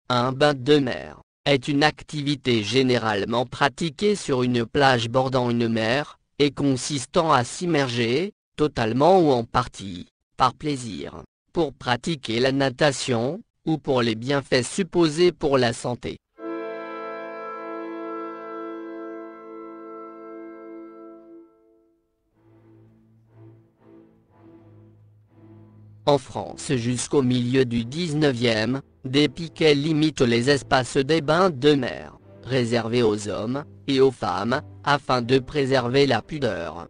Un bain de mer est une activité généralement pratiquée sur une plage bordant une mer, et consistant à s'immerger, totalement ou en partie, par plaisir, pour pratiquer la natation, ou pour les bienfaits supposés pour la santé. En France jusqu'au milieu du 19e, des piquets limitent les espaces des bains de mer, réservés aux hommes et aux femmes, afin de préserver la pudeur.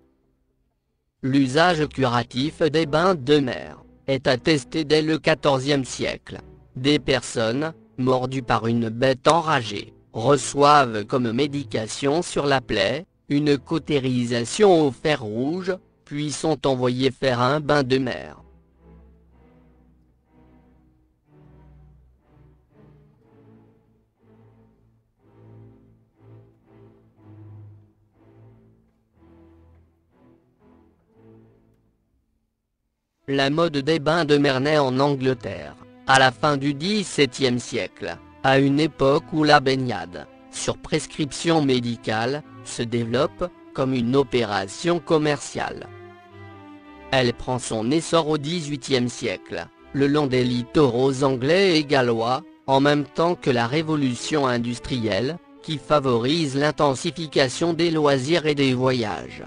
L'usage curatif des bains de mer est attesté dès le XIVe siècle. Des personnes, mordues par une bête enragée, reçoivent comme médication sur la plaie, une cautérisation au fer rouge, puis sont envoyées faire un bain de mer. La mode des bains de mer naît en Angleterre, à la fin du XVIIe siècle, à une époque où la baignade, sur prescription médicale, se développe comme une opération commerciale. Elle prend son essor au XVIIIe siècle, le long des littoraux anglais et gallois, en même temps que la révolution industrielle, qui favorise l'intensification des loisirs et des voyages.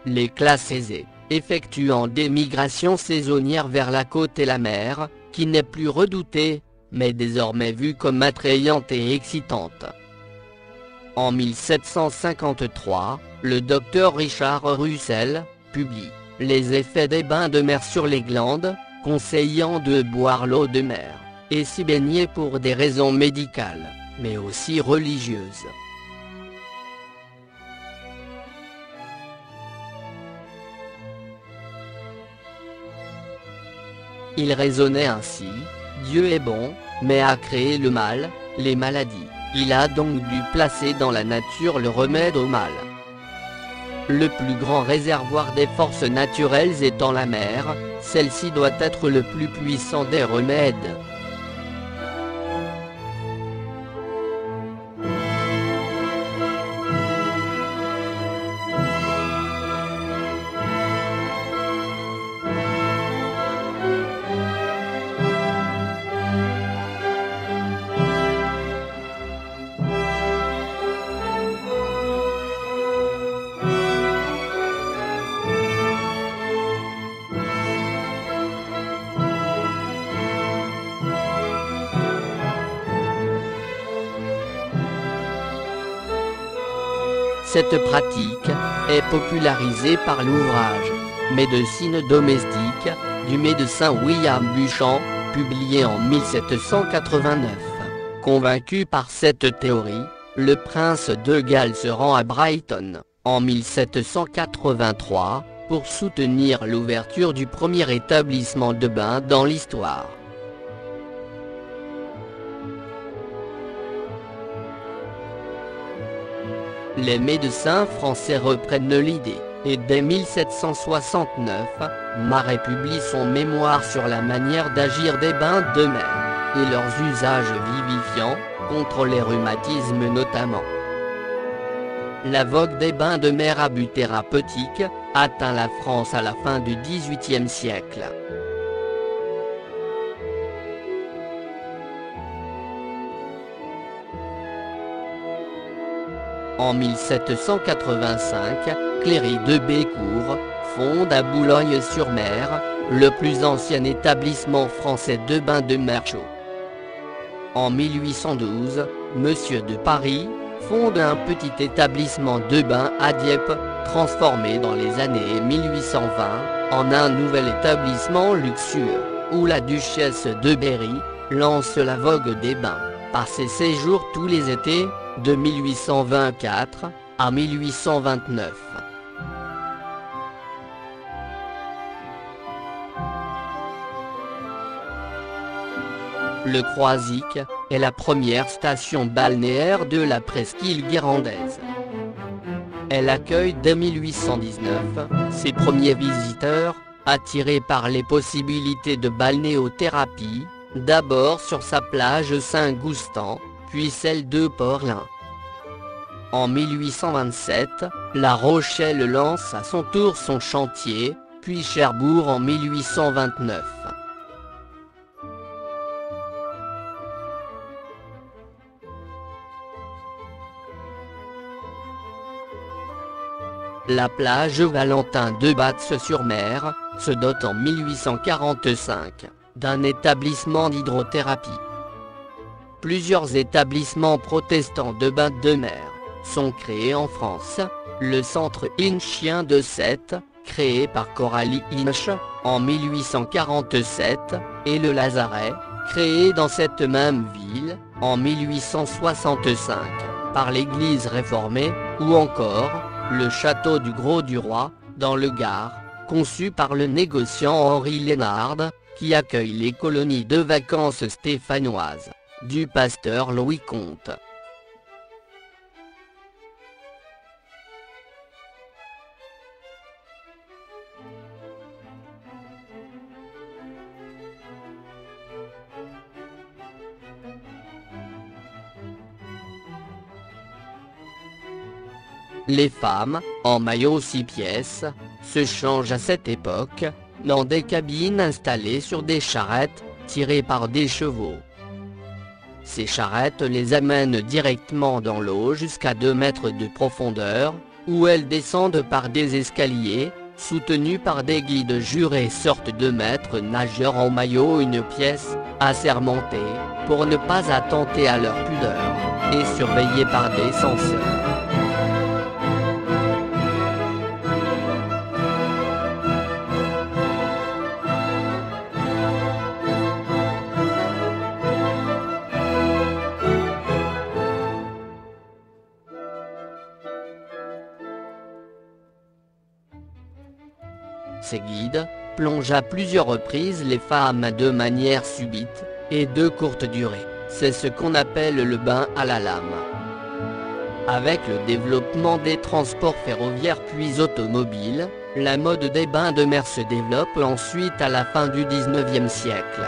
Les classes aisées, effectuant des migrations saisonnières vers la côte et la mer, qui n'est plus redoutée, mais désormais vue comme attrayante et excitante. En 1753, le docteur Richard Russell publie « Les effets des bains de mer sur les glandes », conseillant de boire l'eau de mer, et s'y baigner pour des raisons médicales, mais aussi religieuses. Il raisonnait ainsi: Dieu est bon, mais a créé le mal, les maladies. Il a donc dû placer dans la nature le remède au mal. Le plus grand réservoir des forces naturelles étant la mer, celle-ci doit être le plus puissant des remèdes. Cette pratique est popularisée par l'ouvrage « Médecine domestique » du médecin William Buchan, publié en 1789. Convaincu par cette théorie, le prince de Galles se rend à Brighton, en 1783, pour soutenir l'ouverture du premier établissement de bains dans l'histoire. Les médecins français reprennent l'idée, et dès 1769, Maret publie son mémoire sur la manière d'agir des bains de mer, et leurs usages vivifiants, contre les rhumatismes notamment. La vogue des bains de mer à but thérapeutique atteint la France à la fin du XVIIIe siècle. En 1785, Cléry de Bécourt fonde à Boulogne-sur-Mer le plus ancien établissement français de bains de mer chauds. En 1812, Monsieur de Paris fonde un petit établissement de bains à Dieppe, transformé dans les années 1820 en un nouvel établissement luxueux, où la duchesse de Berry lance la vogue des bains, par ses séjours tous les étés, de 1824 à 1829. Le Croisic est la première station balnéaire de la presqu'île guérandaise. Elle accueille dès 1819 ses premiers visiteurs, attirés par les possibilités de balnéothérapie, d'abord sur sa plage Saint-Goustan, puis celle de Porlin. En 1827, La Rochelle lance à son tour son chantier, puis Cherbourg en 1829. La plage Valentin de Batz-sur-Mer se dote en 1845 d'un établissement d'hydrothérapie. Plusieurs établissements protestants de bains de mer sont créés en France, le centre Hinchien de Sète, créé par Coralie Hinch, en 1847, et le Lazaret, créé dans cette même ville, en 1865, par l'Église réformée, ou encore, le château du Grau-du-Roi, dans le Gard, conçu par le négociant Henri Lénard, qui accueille les colonies de vacances stéphanoises du pasteur Louis Comte. Les femmes, en maillot 6 pièces, se changent à cette époque, dans des cabines installées sur des charrettes, tirées par des chevaux. Ces charrettes les amènent directement dans l'eau jusqu'à 2 mètres de profondeur, où elles descendent par des escaliers, soutenus par des guides jurés sortes de maîtres nageurs en maillot une pièce, assermentés, pour ne pas attenter à leur pudeur, et surveillés par des censeurs. Ces guides plongent à plusieurs reprises les femmes de manière subite et de courte durée. C'est ce qu'on appelle le bain à la lame. Avec le développement des transports ferroviaires puis automobiles, la mode des bains de mer se développe ensuite à la fin du XIXe siècle.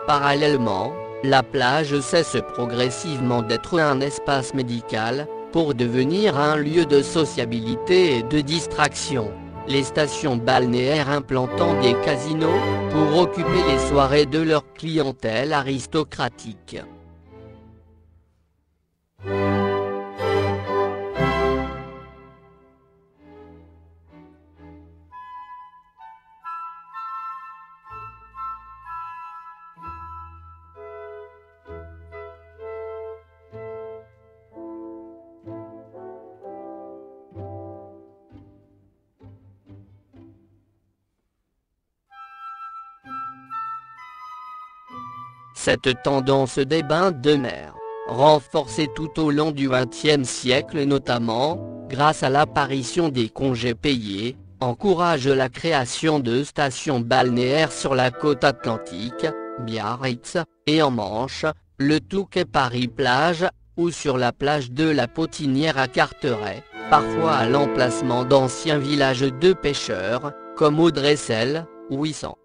Parallèlement, la plage cesse progressivement d'être un espace médical, pour devenir un lieu de sociabilité et de distraction, les stations balnéaires implantant des casinos, pour occuper les soirées de leur clientèle aristocratique. Cette tendance des bains de mer, renforcée tout au long du XXe siècle et notamment, grâce à l'apparition des congés payés, encourage la création de stations balnéaires sur la côte atlantique, Biarritz, et en Manche, le Touquet Paris-Plage, ou sur la plage de la Potinière à Carteret, parfois à l'emplacement d'anciens villages de pêcheurs, comme Audressel, ou Issant.